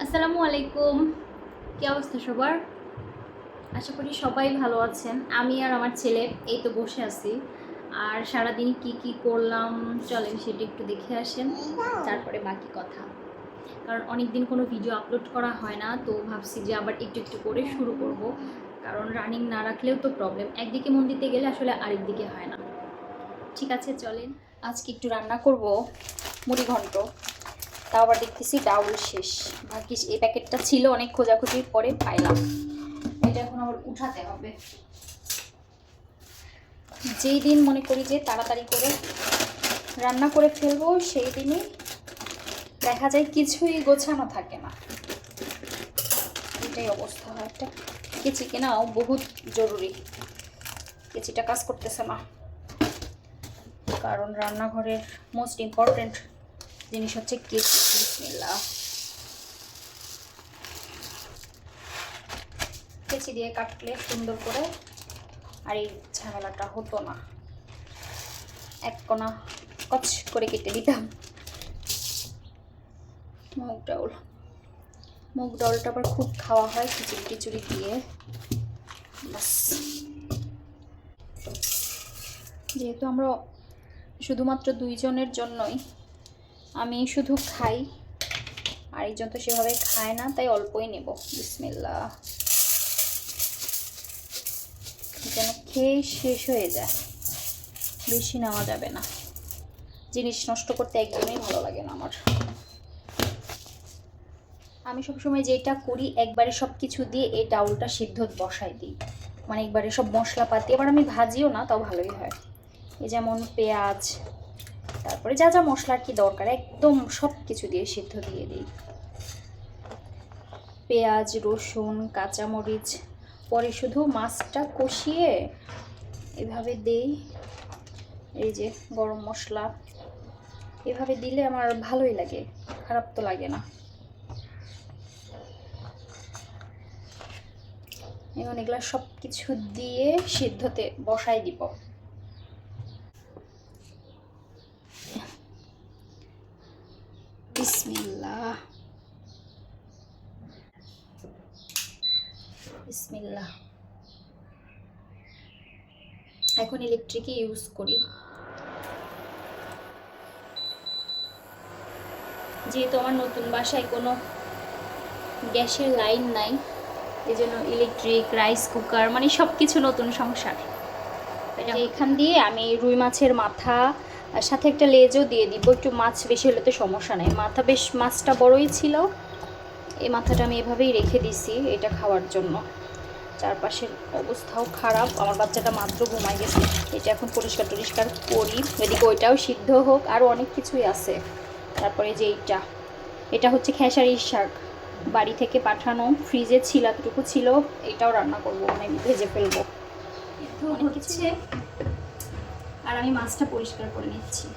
আসসালামু আলাইকুম। কি অবস্থা সবার? আশা করি সবাই ভালো আছেন। আমি আর আমার ছেলে এই তো বসে আছি। আর সারাদিন কি কি করলাম চলেন সেটা একটু দেখে আসেন, তারপরে বাকি কথা। কারণ অনেক দিন কোনো ভিডিও আপলোড করা হয় না, তো ভাবছি যে আবার একটু একটু করে শুরু করব। কারণ রানিং না রাখলেও তো প্রবলেম, একদিকে মন দিতে গেলে আসলে আরেক দিকে হয় না। ঠিক আছে চলেন, আজকে একটু রান্না করব মুড়ি ঘন্ট। তাও আবার দেখতেছি ডাউল শেষ। ভাগ্যিস এই প্যাকেটটা ছিল, অনেক খোঁজাখুঁজির পরে পাইলাম। এটা এখন আবার উঠাতে হবে। যেই দিন মনে করি যে তাড়াতাড়ি করে রান্না করে ফেলবো, সেই দিনই দেখা যায় কিছুই গোছানো থাকে না। এটাই অবস্থা হয়। একটা কেচি কেনাও বহুত জরুরি। কেচিটা কাজ করতেছে না, কারণ রান্নাঘরের মোস্ট ইম্পর্টেন্ট জিনিস হচ্ছে কেচি। বিসমিল্লাহ। কেচি দিয়ে কাটলে সুন্দর করে আর এই ঝামেলাটা হতো না। এক কোনা কচ করে কেটে দিতাম। মুগ ডাউলটা আবার খুব খাওয়া হয় খিচুড়ি টিচুড়ি দিয়ে। বাস, যেহেতু আমরা শুধুমাত্র দুইজনের জন্যই, আমি শুধু খাই, আরেকজন তো সেভাবে খায় না, তাই অল্পই নেব। বিসমিল্লাহ। যেন খেয়ে শেষ হয়ে যায়, বেশি নেওয়া যাবে না। জিনিস নষ্ট করতে একদমই ভালো লাগে না আমার। আমি সবসময় যেটা করি, একবারে সব কিছু দিয়ে এই ডাউলটা সিদ্ধ বসাই দিই। মানে একবারে সব মশলাপাতি, এবার আমি ভাজিও না, তাও ভালোই হয়। এই যেমন পেঁয়াজ, তারপরে যা যা মশলার কি দরকার একদম সব কিছু দিয়ে সিদ্ধ দিয়ে দিই। পেঁয়াজ, রসুন, কাঁচামরিচ, পরে শুধু মাছটা কষিয়ে এভাবে দেই। এই যে গরম মশলা এভাবে দিলে আমার ভালোই লাগে, খারাপ তো লাগে না। এখন এগুলা সব কিছু দিয়ে সিদ্ধতে বসাই দিব। বিসমিল্লাহ বিসমিল্লাহ। এখন ইলেকট্রিকই ইউজ করি, যেহেতু আমার নতুন বাসায় কোনো গ্যাসের লাইন নাই, এই জন্য ইলেকট্রিক, রাইস কুকার, মানে সব কিছু নতুন সংসার। এখান দিয়ে আমি রুই মাছের মাথা সাথে একটা লেজও দিয়ে দিব। একটু মাছ বেশি হলে তো সমস্যা নেই, মাথা বেশ মাছটা বড়ই ছিল। এই মাথাটা আমি এভাবেই রেখে দিছি এটা খাওয়ার জন্য। চারপাশের অবস্থাও খারাপ, আমার বাচ্চাটা মাত্র ঘুমাই গেছে। এটা এখন পরিষ্কার টরিষ্কার করি। এদিকে ওইটাও সিদ্ধ হোক, আরও অনেক কিছুই আছে। তারপরে যে এটা হচ্ছে খেসারির শাক, বাড়ি থেকে পাঠানো, ফ্রিজে ছিল, এতটুকু ছিল। এটাও রান্না করব, মানে ভেজে ফেলবো। হচ্ছে আর আমি মাছটা পরিষ্কার করে নিচ্ছি।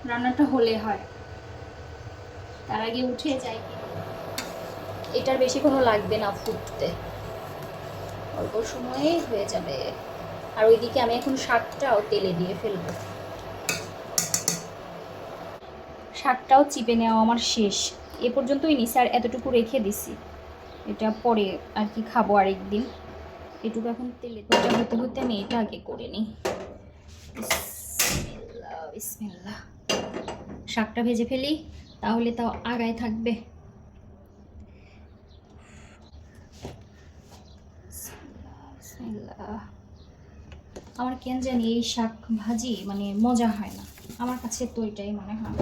রান্নাটা হলে হয়, তার আগে উঠে যাই। এটার বেশি কোনো লাগবে না ফুটতে, অল্প সময়ে হয়ে যাবে। আর ওইদিকে আমি এখন শাকটাও তেলে দিয়ে ফেলবো। শাকটাও চিপে নেওয়া আমার শেষ, এ পর্যন্তই নিছি, আর এতটুকু রেখে দিছি। এটা পরে আর কি খাবো আরেকদিন। এটুকু এখন তেলে হতে হতে আমি এটা আগে করে নিই। বিসমিল্লাহ বিসমিল্লাহ। শাকটা ভেজে ফেলি, তাহলে তাও আগায় থাকবে। আমার কেন জানি এই শাক ভাজি মানে মজা হয় না, আমার কাছে তো এটাই মনে হয়।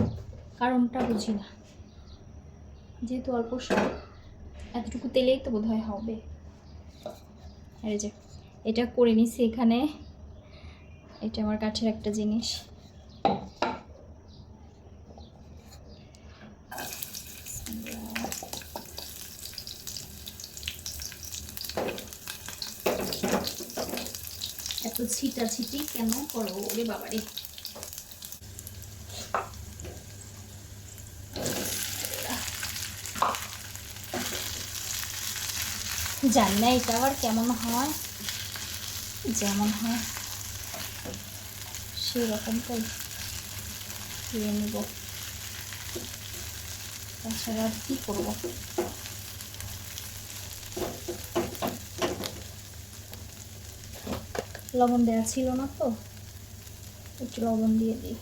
কারণটা বুঝি না, যেহেতু অল্প শাক, এতটুকু তেলেই তো বোধহয় হবে। এই যে এটা করে নিছি এখানে, এটা আমার কাছের একটা জিনিস। এত ছিটা ছিটি কেন করো ওরে বাবারে। জানি না এটা আবার কেমন হয়, যেমন হয় সেরকমটাই দিয়ে নিব, তাছাড়া আর কি করবো। লবণ দেওয়া ছিল না তো, একটু লবণ দিয়ে দিই।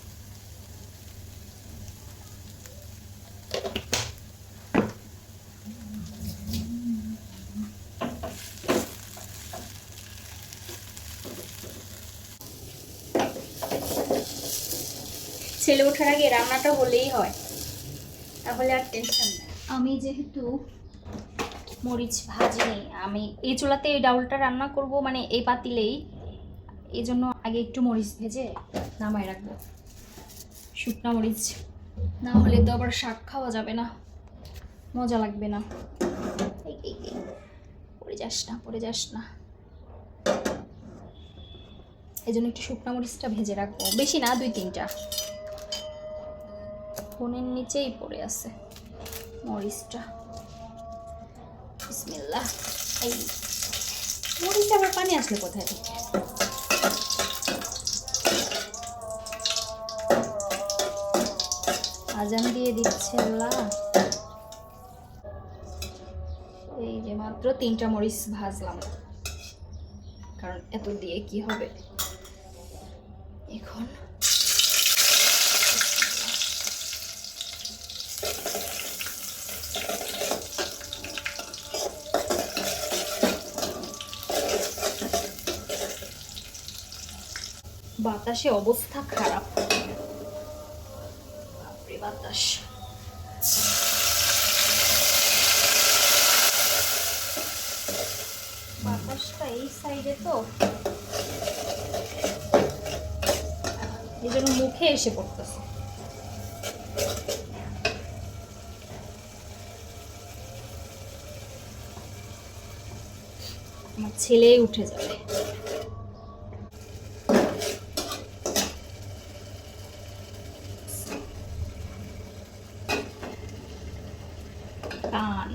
ছেলে ওঠার আগে রান্নাটা হলেই হয়, তাহলে আর টেনশন নেই। আমি যেহেতু মরিচ ভাজিনি, আমি এই চুলাতে এই ডাউলটা রান্না করব, মানে এই পাতিলেই, এই জন্য আগে একটু মরিচ ভেজে নামায় রাখবো। শুকনা মরিচ না হলে তো আবার শাক খাওয়া যাবে না, মজা লাগবে না। পড়ে যাস না, পড়ে যাস না। এই জন্য একটু শুকনা মরিচটা ভেজে রাখবো, বেশি না, 2-3টা। ফোনের নিচেই পড়ে আছে মরিচটা। বিসমিল্লাহ। এই মরিচটা আবার পানি আসলে কোথায় থেকে? আজান দিয়ে দিচ্ছে আল্লাহ। এই যে মাত্র 3টা মরিচ ভাজলাম, কারণ এত দিয়ে কি হবে। এখন বাতাসে অবস্থা খারাপ, বাপরে বাতাস। বাতাসটা এই সাইডে তো, এই জন্য মুখে এসে পড়তেছে। আমার ছেলে উঠে যাবে। কান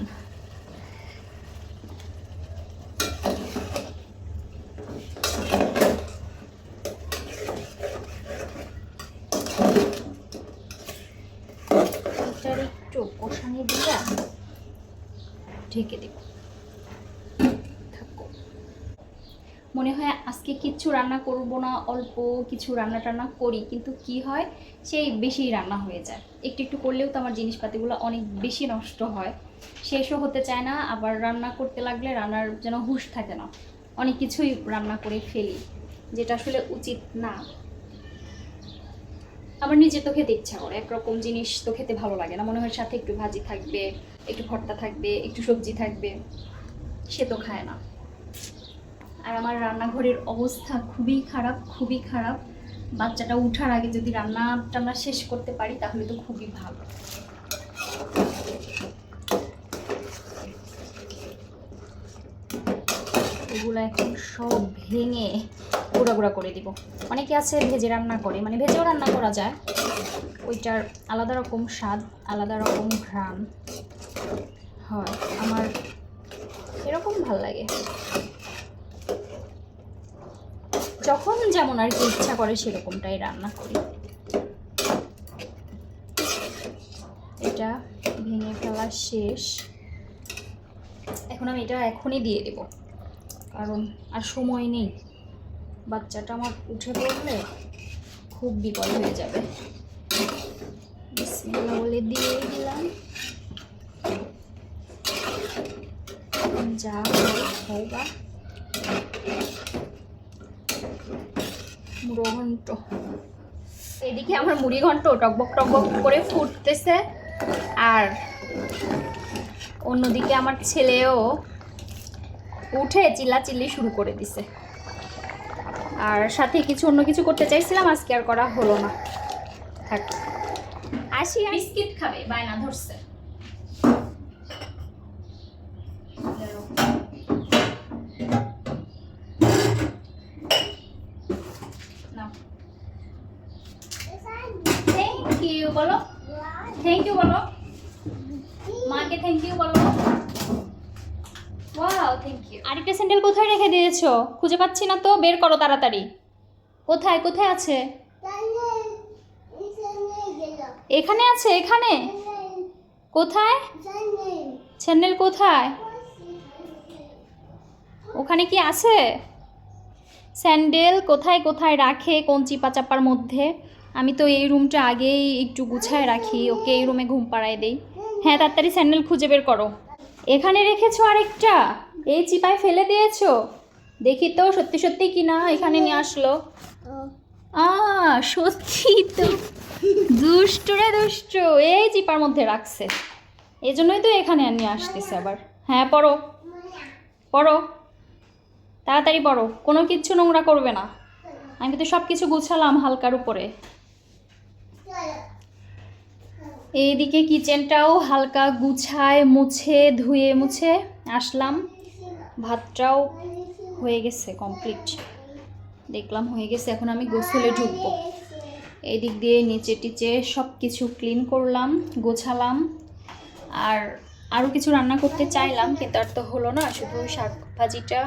একটু কষানি দিয়ে ঢেকে দেব। মনে হয় আজকে কিচ্ছু রান্না করব না, অল্প কিছু রান্না টান্না করি, কিন্তু কি হয়, সেই বেশি রান্না হয়ে যায়। একটু একটু করলেও তো আমার জিনিসপাতিগুলো অনেক বেশি নষ্ট হয়, শেষও হতে চায় না। আবার রান্না করতে লাগলে রান্নার যেন হুঁশ থাকে না, অনেক কিছুই রান্না করে ফেলি, যেটা আসলে উচিত না। আমার নিজে তো খেতে ইচ্ছা করে, একরকম জিনিস তো খেতে ভালো লাগে না, মনে হয় সাথে একটু ভাজি থাকবে, একটু ভর্তা থাকবে, একটু সবজি থাকবে, সে তো খায় না। আর আমার রান্নাঘরের অবস্থা খুবই খারাপ, খুবই খারাপ। বাচ্চাটা উঠার আগে যদি রান্না টান্না শেষ করতে পারি তাহলে তো খুবই ভালো। এগুলো এখন সব ভেঙে গুঁড়া গুঁড়া করে দিব। অনেকে আছে ভেজে রান্না করে, মানে ভেজেও রান্না করা যায়, ওইটার আলাদা রকম স্বাদ, আলাদা রকম ঘ্রাণ হয়। আমার এরকম ভাল লাগে, যখন যেমন আর কি ইচ্ছা করে সেরকমটাই রান্না করি। এটা ভেঙে ফেলা শেষ। এখন আমি এটা এখনই দিয়ে দেব, কারণ আর সময় নেই। বাচ্চাটা আমার উঠে পড়লে খুব বিপদ হয়ে যাবে। বিসমিল্লাহ বলে দিয়ে দিলাম। যা হোগা। মুড়ো ঘন্ট, এদিকে আমার মুড়ি ঘন্ট টকবক টকবক করে ফুটতেছে, আর অন্যদিকে আমার ছেলেও উঠে চিল্লাচিল্লি শুরু করে দিছে। আর সাথে কিছু অন্য কিছু করতে চাইছিলাম, আজকে আর করা হলো না। থাক, আসি। বিস্কিট খাবে বায়না ধরছে। থ্যাংক ইউ বলো, থ্যাংক ইউ বলো, মাকে থ্যাংক ইউ বলো। Wow, thank you. আরেকটা স্যান্ডেল কোথায় রেখে দিয়েছো? খুঁজে পাচ্ছি না তো, বের করো তাড়াতাড়ি। কোথায় কোথায় আছে? এখানে আছে, এখানে। কোথায়? স্যান্ডেল কোথায়? ওখানে কি আছে? স্যান্ডেল কোথায় কোথায় রাখে কোন চিপা চাপার মধ্যে? আমি তো এই রুমটা আগেই একটু গুছায় রাখি, ওকে এই রুমে ঘুম পাড়ায় দেই। হ্যাঁ, তাড়াতাড়ি স্যান্ডেল খুঁজে বের করো। এখানে রেখেছো আরেকটা? এই চিপায় ফেলে দিয়েছো? দেখি তো সত্যি সত্যি কি না এখানে নিয়ে আসলো। সত্যি তো। দুষ্ট রে দুষ্ট, এই চিপার মধ্যে রাখছে, এই জন্যই তো এখানে নিয়ে আসতেছে আবার। হ্যাঁ, পড়ো পড়ো, তাড়াতাড়ি পড়ো, কোনো কিচ্ছু নোংরা করবে না। আমি কিন্তু সব কিছু গুছালাম হালকার উপরে। এইদিকে কিচেনটাও হালকা গুছায় মুছে ধুয়ে মুছে আসলাম। ভাতটাও হয়ে গেছে কমপ্লিট, দেখলাম হয়ে গেছে। এখন আমি গোসলে ঢুকবো। এই দিক দিয়ে নিচে টিচে সব কিছু ক্লিন করলাম, গোছালাম। আর আরও কিছু রান্না করতে চাইলাম, কিন্তু আর তো হলো না, শুধু শাক ভাজিটা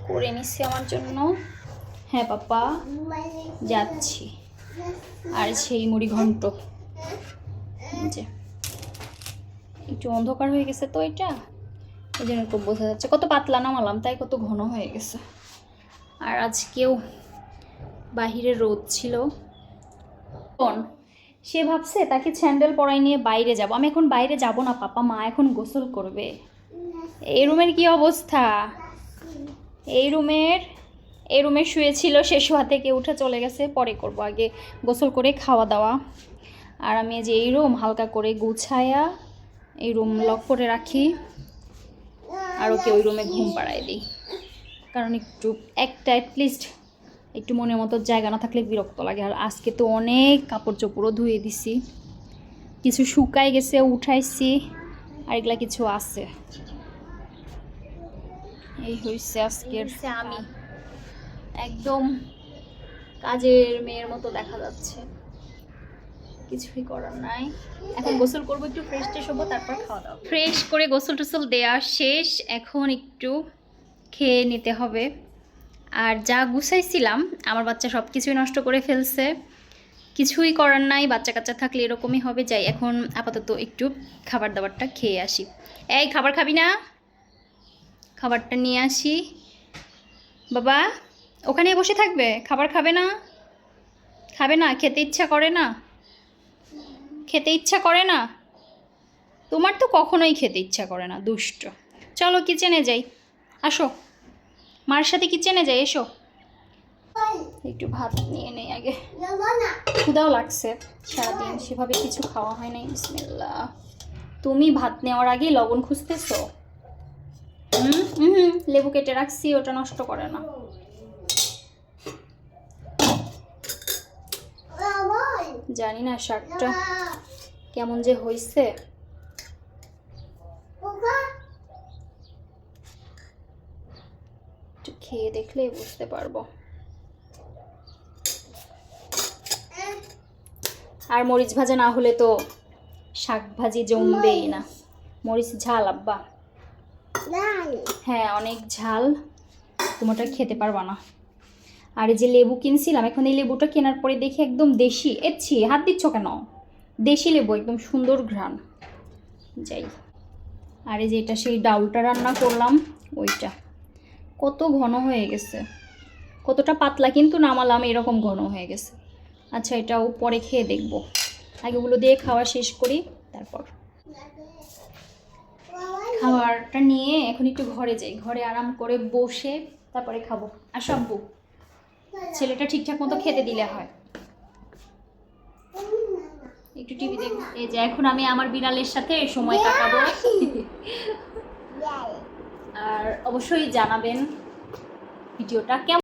করে নিচ্ছি আমার জন্য। হ্যাঁ পাপা, যাচ্ছি। আর সেই মুড়ি ঘন্ট, যে একটু অন্ধকার হয়ে গেছে তো এটা, এই জন্য খুব বোঝা যাচ্ছে। কত পাতলা নামালাম তাই কত ঘন হয়ে গেছে। আর আজকেও বাহিরে রোদ ছিল। সে ভাবছে তাকে স্যান্ডেল পরাই নিয়ে বাইরে যাব। আমি এখন বাইরে যাব না পাপা, মা এখন গোসল করবে। এই রুমের কি অবস্থা? এই রুমে শুয়েছিল, সে শোয়া থেকে উঠে চলে গেছে। পরে করব, আগে গোসল করে খাওয়া দাওয়া। আর আমি যে এই রুম হালকা করে গুছায়া এই রুম লক করে রাখি, আর ওকে ওই রুমে ঘুম পাড়ায় দিই। কারণ একটু একটা অ্যাটলিস্ট একটু মনের মতো জায়গা না থাকলে বিরক্ত লাগে। আর আজকে তো অনেক কাপড় চোপড়ও ধুয়ে দিছি, কিছু শুকায় গেছে উঠাইছি, আর এগুলা কিছু আছে। এই হয়েছে আজকের আমি, একদম কাজের মেয়ের মতো দেখা যাচ্ছে, কিছুই করার নাই। এখন গোসল করবো, একটু ফ্রেশ ট্রেশ হবো, তারপর খাওয়া দাওয়া। ফ্রেশ করে গোসল টোসল দেওয়া শেষ, এখন একটু খেয়ে নিতে হবে। আর যা গুছাইছিলাম আমার বাচ্চা সব কিছুই নষ্ট করে ফেলছে, কিছুই করার নাই। বাচ্চা কাচ্চা থাকলে এরকমই হবে। যাই এখন আপাতত একটু খাবার দাবারটা খেয়ে আসি। এই খাবার খাবি না? খাবারটা নিয়ে আসি। বাবা ওখানে বসে থাকবে, খাবার খাবে না? খাবে না? খেতে ইচ্ছা করে না? খেতে ইচ্ছা করে না? তোমার তো কখনোই খেতে ইচ্ছা করে না, দুষ্ট। চলো কিচেনে যাই, আসো, মার সাথে কিচেনে যাই, এসো। একটু ভাত নিয়ে নেই আগে, ক্ষুধাও লাগছে, সারাদিন সেভাবে কিছু খাওয়া হয় নাই। বিসমিল্লাহ। তুমি ভাত নেওয়ার আগেই লবণ খুঁজতেছো? লেবু কেটে রাখছি, ওটা নষ্ট করে না। জানি না শাকটা কেমন যে হয়েছে। একটু খেয়ে দেখলে বুঝতে পারবো। আর মরিচ ভাজা না হলে তো শাক ভাজি জমবেই না। মরিচ ঝাল আব্বা, হ্যাঁ অনেক ঝাল, তোমারটা খেতে পারবা না। আর এই যে লেবু কিনছিলাম, এখন এই লেবুটা কেনার পরে দেখি একদম দেশি। এচ্ছি হাত দিচ্ছ কেন? দেশি লেবু, একদম সুন্দর ঘ্রাণ। যাই। আর এই যে এটা সেই ডাউলটা রান্না করলাম, ওইটা কত ঘন হয়ে গেছে, কতটা পাতলা কিন্তু নামালাম এরকম ঘন হয়ে গেছে। আচ্ছা এটাও পরে খেয়ে দেখবো, আগেগুলো দিয়ে খাওয়া শেষ করি, তারপর খাবারটা নিয়ে এখন একটু ঘরে যাই, ঘরে আরাম করে বসে তারপরে খাবো। আর সব্বু ছেলেটা ঠিকঠাক মতো খেতে দিলে হয়। একটু টিভি দেখবো। এই যে এখন আমি আমার বিড়ালের সাথে সময় কাটাবো। আর অবশ্যই জানাবেন ভিডিওটা কেমন।